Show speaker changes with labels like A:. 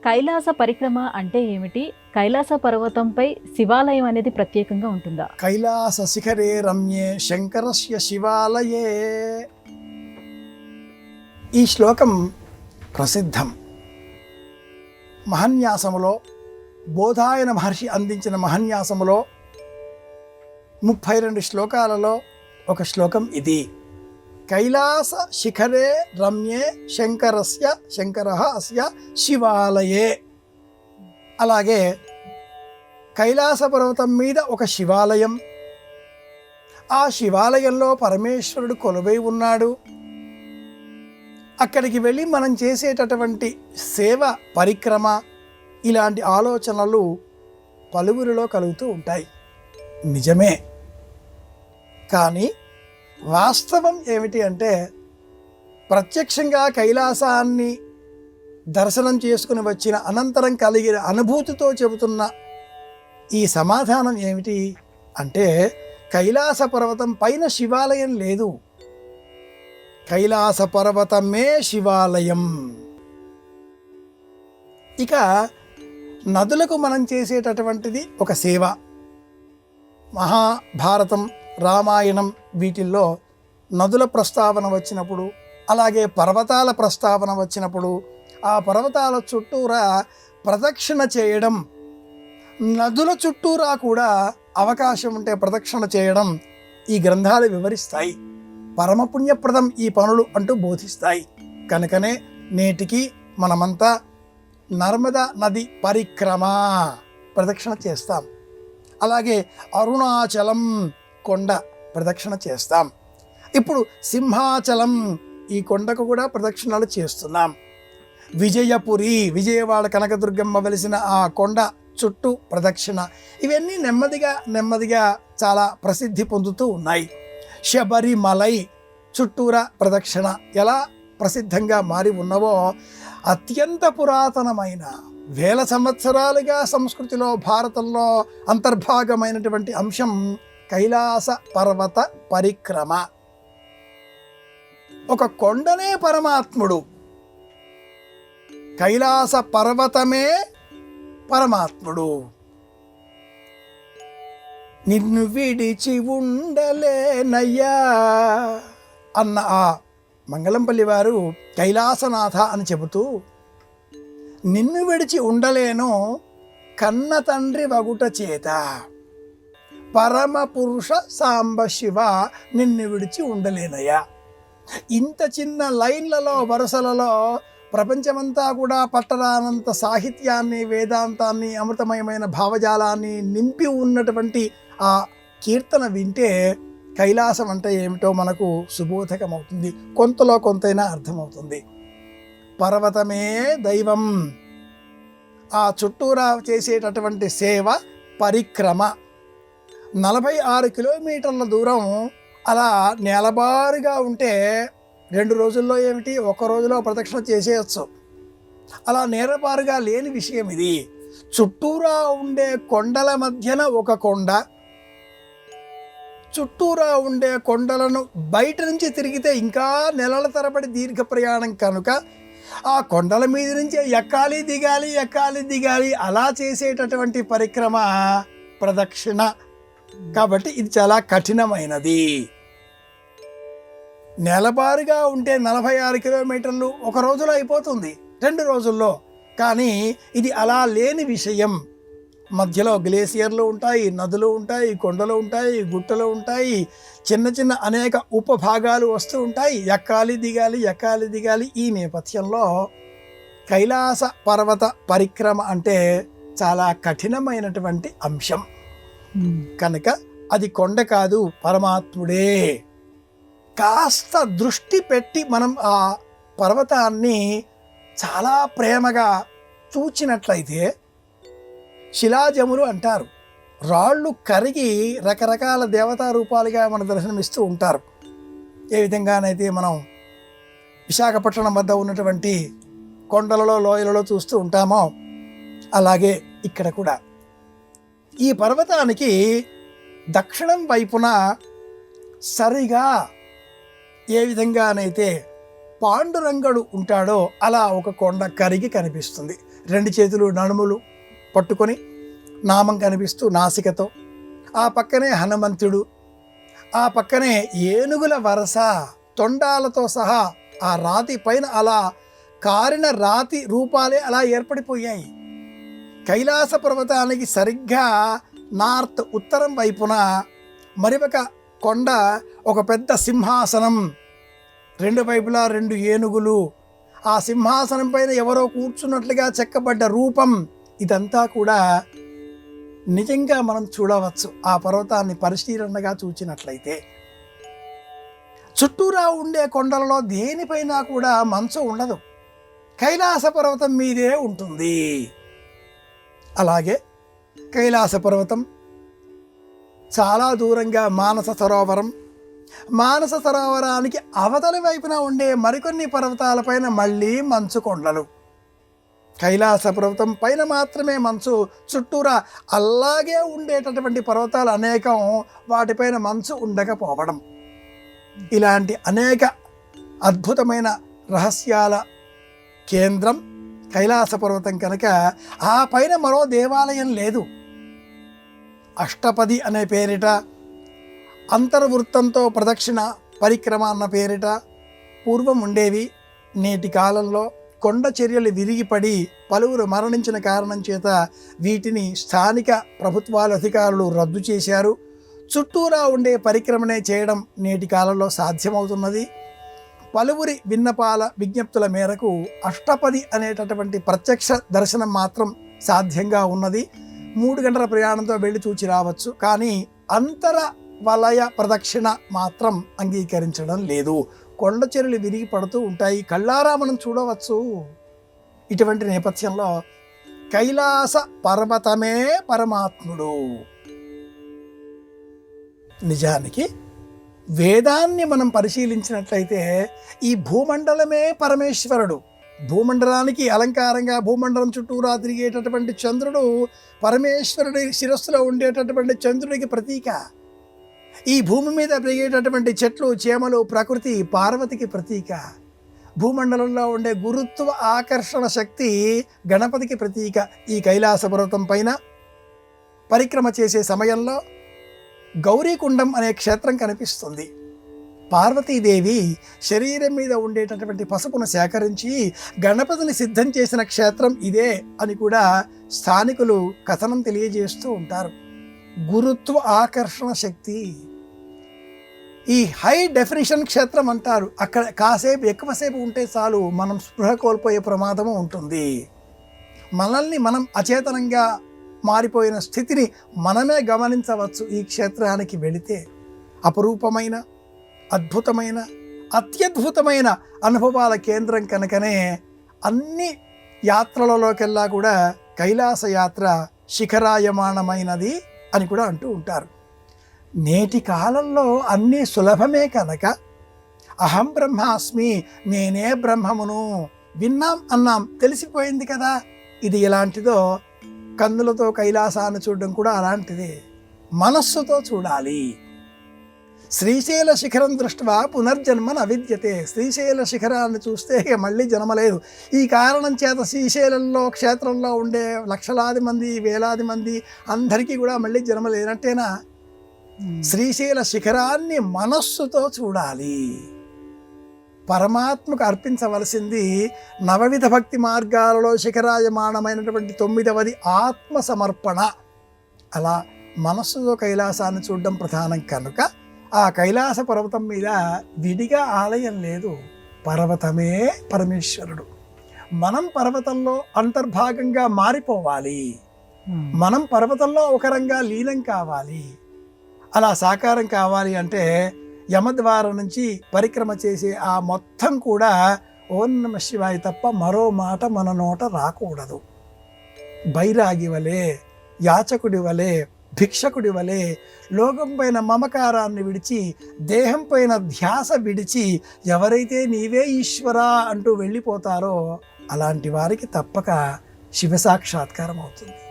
A: కైలాస పరిక్రమ అంటే ఏమిటి? కైలాస పర్వతంపై శివాలయం అనేది ప్రత్యేకంగా ఉంటుందా?
B: కైలాస శిఖరే రమ్యే శంకరస్య శివాలయే. ఈ శ్లోకం ప్రసిద్ధం. మహన్యాసములో బోధాయన మహర్షి అందించిన మహన్యాసములో 32 శ్లోకాలలో ఒక శ్లోకం ఇది. కైలాస శిఖరే రమ్యే శంకరః అస్య శివాలయే. అలాగే కైలాస పర్వతం మీద ఒక శివాలయం, ఆ శివాలయంలో పరమేశ్వరుడు కొలువై ఉన్నాడు. అక్కడికి వెళ్ళి మనం చేసేటటువంటి సేవ, పరిక్రమ, ఇలాంటి ఆలోచనలు పలువురిలో కలుగుతూ ఉంటాయి. నిజమే. కానీ వాస్తవం ఏమిటి అంటే, ప్రత్యక్షంగా కైలాసాన్ని దర్శనం చేసుకుని వచ్చిన అనంతరం కలిగిన అనుభూతితో చెబుతున్న ఈ సమాధానం ఏమిటి అంటే, కైలాస పర్వతం పైన శివాలయం లేదు, కైలాస పర్వతమే శివాలయం. ఇక నదులకు మనం చేసేటటువంటిది ఒక సేవ. మహాభారతం, రామాయణం వీటిల్లో నదుల ప్రస్తావన వచ్చినప్పుడు, అలాగే పర్వతాల ప్రస్తావన వచ్చినప్పుడు ఆ పర్వతాల చుట్టూరా ప్రదక్షిణ చేయడం, నదుల చుట్టూరా కూడా అవకాశం ఉంటే ప్రదక్షిణ చేయడం ఈ గ్రంథాలు వివరిస్తాయి. పరమపుణ్యప్రదం ఈ పనులు అంటూ బోధిస్తాయి. కనుకనే నేటికి మనమంతా నర్మదా నది పరిక్రమ ప్రదక్షిణ చేస్తాం. అలాగే అరుణాచలం కొండ ప్రదక్షిణ చేస్తాం. ఇప్పుడు సింహాచలం ఈ కొండకు కూడా ప్రదక్షిణలు చేస్తున్నాం. విజయపురి, విజయవాడ కనకదుర్గమ్మ వెలిసిన ఆ కొండ చుట్టూ ప్రదక్షిణ. ఇవన్నీ నెమ్మదిగా చాలా ప్రసిద్ధి పొందుతూ ఉన్నాయి. శబరిమలై చుట్టూరా ప్రదక్షిణ ఎలా ప్రసిద్ధంగా మారి ఉన్నవో, అత్యంత పురాతనమైన వేల సంవత్సరాలుగా సంస్కృతిలో, భారతంలో అంతర్భాగమైనటువంటి అంశం కైలాస పర్వత పరిక్రమ. ఒక కొండనే పరమాత్ముడు, కైలాస పర్వతమే పరమాత్ముడు. నిన్ను విడిచి ఉండలేనయ్యా అన్న ఆ మంగళంపల్లి వారు కైలాసనాథ అని చెబుతూ, నిన్ను విడిచి ఉండలేను కన్న తండ్రి వగుట చేత, పరమ పురుష సాంబ శివ నిన్ను విడిచి ఉండలేనయ్యా. ఇంత చిన్న లైన్లలో, వరుసలలో ప్రపంచమంతా కూడా పట్టరానంత సాహిత్యాన్ని, వేదాంతాన్ని, అమృతమయమైన భావజాలాన్ని నింపి ఉన్నటువంటి ఆ కీర్తన వింటే కైలాసం అంటే ఏమిటో మనకు సుబోధకమవుతుంది. కొంతలో కొంతైనా అర్థమవుతుంది. పర్వతమే దైవం. ఆ చుట్టూరా చేసేటటువంటి సేవ, పరిక్రమ 46 కిలోమీటర్ల దూరం అలా నేలబారుగా ఉంటే 2 రోజుల్లో ఏమిటి, 1 రోజులో ప్రదక్షిణ చేసేయచ్చు. అలా నేలబారుగా లేని విషయం ఇది. చుట్టూరా ఉండే కొండల మధ్యన ఒక కొండ, చుట్టూరా ఉండే కొండలను బయట నుంచి తిరిగితే ఇంకా నెలల తరబడి దీర్ఘ ప్రయాణం కనుక ఆ కొండల మీద నుంచి ఎక్కాలి దిగాలి అలా చేసేటటువంటి పరిక్రమ ప్రదక్షిణ. కాబట్టి ఇది చాలా కఠినమైనది. నేలబారుగా ఉంటే 46 కిలోమీటర్లు 1 రోజులో అయిపోతుంది, 2 రోజుల్లో. కానీ ఇది అలా లేని విషయం. మధ్యలో గ్లేసియర్లు ఉంటాయి, నదులు ఉంటాయి, కొండలు ఉంటాయి, గుట్టలు ఉంటాయి, చిన్న అనేక ఉపభాగాలు వస్తూ ఉంటాయి. ఎక్కాలి దిగాలి. ఈ నేపథ్యంలో కైలాస పర్వత పరిక్రమ అంటే చాలా కఠినమైనటువంటి అంశం. కనుక అది కొండ కాదు, పరమాత్ముడే. కాస్త దృష్టి పెట్టి మనం ఆ పర్వతాన్ని చాలా ప్రేమగా చూచినట్లయితే, శిలాజములు అంటారు, రాళ్ళు కరిగి రకరకాల దేవతా రూపాలుగా మన దర్శనమిస్తూ ఉంటారు. ఏ విధంగానైతే మనం విశాఖపట్నం వద్ద ఉన్నటువంటి కొండలలో, లోయలలో చూస్తూ ఉంటామో, అలాగే ఇక్కడ కూడా ఈ పర్వతానికి దక్షిణం వైపున సరిగా ఏ విధంగానైతే పాండురంగడు ఉంటాడో అలా ఒక కొండ కరిగి కనిపిస్తుంది. రెండు చేతులు నడుములు పట్టుకొని నామం కనిపిస్తూ నాసికతో, ఆ పక్కనే హనుమంతుడు, ఆ పక్కనే ఏనుగుల వరస తొండాలతో సహా ఆ రాతి పైన అలా కారిన రాతి రూపాలే అలా ఏర్పడిపోయాయి. కైలాస పర్వతానికి సరిగ్గా నార్త్ ఉత్తరం వైపున మరి ఒక కొండ, ఒక పెద్ద సింహాసనం, రెండు వైపులా రెండు ఏనుగులు, ఆ సింహాసనం పైన ఎవరో కూర్చున్నట్లుగా చెక్కబడ్డ రూపం, ఇదంతా కూడా నిజంగా మనం చూడవచ్చు ఆ పర్వతాన్ని పరిశీలనగా చూచినట్లయితే. చుట్టూరా ఉండే కొండలలో దేనిపైన కూడా మంచు ఉండదు, కైలాస పర్వతం మీదే ఉంటుంది. అలాగే కైలాస పర్వతం చాలా దూరంగా మానస సరోవరం, మానస సరోవరానికి అవతలి వైపున ఉండే మరికొన్ని పర్వతాలపైన మళ్ళీ మంచు కొండలు. కైలాస పర్వతం పైన మాత్రమే మంచు, చుట్టూరా అలాగే ఉండేటటువంటి పర్వతాలు అనేకం, వాటిపైన మంచు ఉండకపోవడం, ఇలాంటి అనేక అద్భుతమైన రహస్యాల కేంద్రం కైలాస పర్వతం కనుక ఆ పైన మరో దేవాలయం లేదు. అష్టపది అనే పేరిట, అంతర్వృత్తంతో ప్రదక్షిణ పరిక్రమ అన్న పేరిట పూర్వం ఉండేవి. నేటి కాలంలో కొండ చర్యలు విరిగిపడి పలువురు మరణించిన కారణం చేత వీటిని స్థానిక ప్రభుత్వాల అధికారులు రద్దు చేశారు. చుట్టూరా ఉండే పరిక్రమనే చేయడం నేటి కాలంలో సాధ్యమవుతున్నది. పలువురి విన్నపాల విజ్ఞప్తుల మేరకు అష్టపది అనేటటువంటి ప్రత్యక్ష దర్శనం మాత్రం సాధ్యంగా ఉన్నది. 3 గంటల ప్రయాణంతో వెళ్ళి చూచి రావచ్చు, కానీ అంతర వలయ ప్రదక్షిణ మాత్రం అంగీకరించడం లేదు. కొండ చెరువులు విరిగి పడుతూ ఉంటాయి, కళ్ళారా మనం చూడవచ్చు. ఇటువంటి నేపథ్యంలో కైలాస పర్వతమే పరమాత్ముడు. నిజానికి వేదాన్ని మనం పరిశీలించినట్లయితే ఈ భూమండలమే పరమేశ్వరుడు. భూమండలానికి అలంకారంగా భూమండలం చుట్టూరా తిరిగేటటువంటి చంద్రుడు పరమేశ్వరుడి శిరస్సులో ఉండేటటువంటి చంద్రుడికి ప్రతీక. ఈ భూమి మీద పెరిగేటటువంటి చెట్లు చేమలు ప్రకృతి పార్వతికి ప్రతీక. భూమండలంలో ఉండే గురుత్వ ఆకర్షణ శక్తి గణపతికి ప్రతీక. ఈ కైలాస పర్వతం పైన పరిక్రమ చేసే సమయంలో గౌరీకుండం అనే క్షేత్రం కనిపిస్తుంది. పార్వతీదేవి శరీరం మీద ఉండేటటువంటి పసుపును సేకరించి గణపతిని సిద్ధం చేసిన క్షేత్రం ఇదే అని కూడా స్థానికులు కథనం తెలియజేస్తూ ఉంటారు. గురుత్వ ఆకర్షణ శక్తి, ఈ హై డెఫినిషన్ క్షేత్రం అంటారు. అక్కడ కాసేపు ఎక్కువసేపు ఉంటే చాలు మనం స్పృహ కోల్పోయే ప్రమాదము ఉంటుంది. మనల్ని మనం అచేతనంగా మారిపోయిన స్థితిని మనమే గమనించవచ్చు. ఈ క్షేత్రానికి వెళితే అపరూపమైన అద్భుతమైన అత్యద్భుతమైన అనుభవాల కేంద్రం కనుకనే అన్ని యాత్రలలోకెల్లా కూడా కైలాస యాత్ర శిఖరాయమానమైనది అని కూడా అంటూ ఉంటారు. నేటి కాలంలో అన్నీ సులభమే కనుక అహం బ్రహ్మాస్మి, నేనే బ్రహ్మమును విన్నాం అన్నాం, తెలిసిపోయింది కదా. ఇది ఎలాంటిదో కన్నులతో కైలాసాన్ని చూడడం కూడా అలాంటిదే. మనస్సుతో చూడాలి. శ్రీశైల శిఖరం దృష్ట్యా పునర్జన్మన అవిద్యతే. శ్రీశైల శిఖరాన్ని చూస్తే మళ్ళీ జన్మలేదు. ఈ కారణం చేత శ్రీశైలంలో క్షేత్రంలో ఉండే లక్షలాది మంది వేలాది మంది అందరికీ కూడా మళ్ళీ జన్మ లేనట్టేనా? శ్రీశైల శిఖరాన్ని మనస్సుతో చూడాలి. పరమాత్మకు అర్పించవలసింది నవవిధ భక్తి మార్గాలలో శిఖరాయమానమైనటువంటి 9వది ఆత్మ సమర్పణ. అలా మనస్సుతో కైలాసాన్ని చూడడం ప్రధానం కనుక ఆ కైలాస పర్వతం మీద విడిగా ఆలయం లేదు, పర్వతమే పరమేశ్వరుడు. మనం పర్వతంలో అంతర్భాగంగా మారిపోవాలి, మనం పర్వతంలో ఒక రంగా లీనం కావాలి. అలా సాకారం కావాలి అంటే యమద్వారం నుంచి పరిక్రమ చేసే ఆ మొత్తం కూడా ఓం నమ శివాయ తప్ప మరో మాట మన నోట రాకూడదు. బైరాగి వలె, యాచకుడి వలె, భిక్షకుడి వలె లోకం పైన మమకారాన్ని విడిచి దేహం పైన ధ్యాస విడిచి ఎవరైతే నీవే ఈశ్వరా అంటూ వెళ్ళిపోతారో అలాంటి వారికి తప్పక శివ సాక్షాత్కారం అవుతుంది.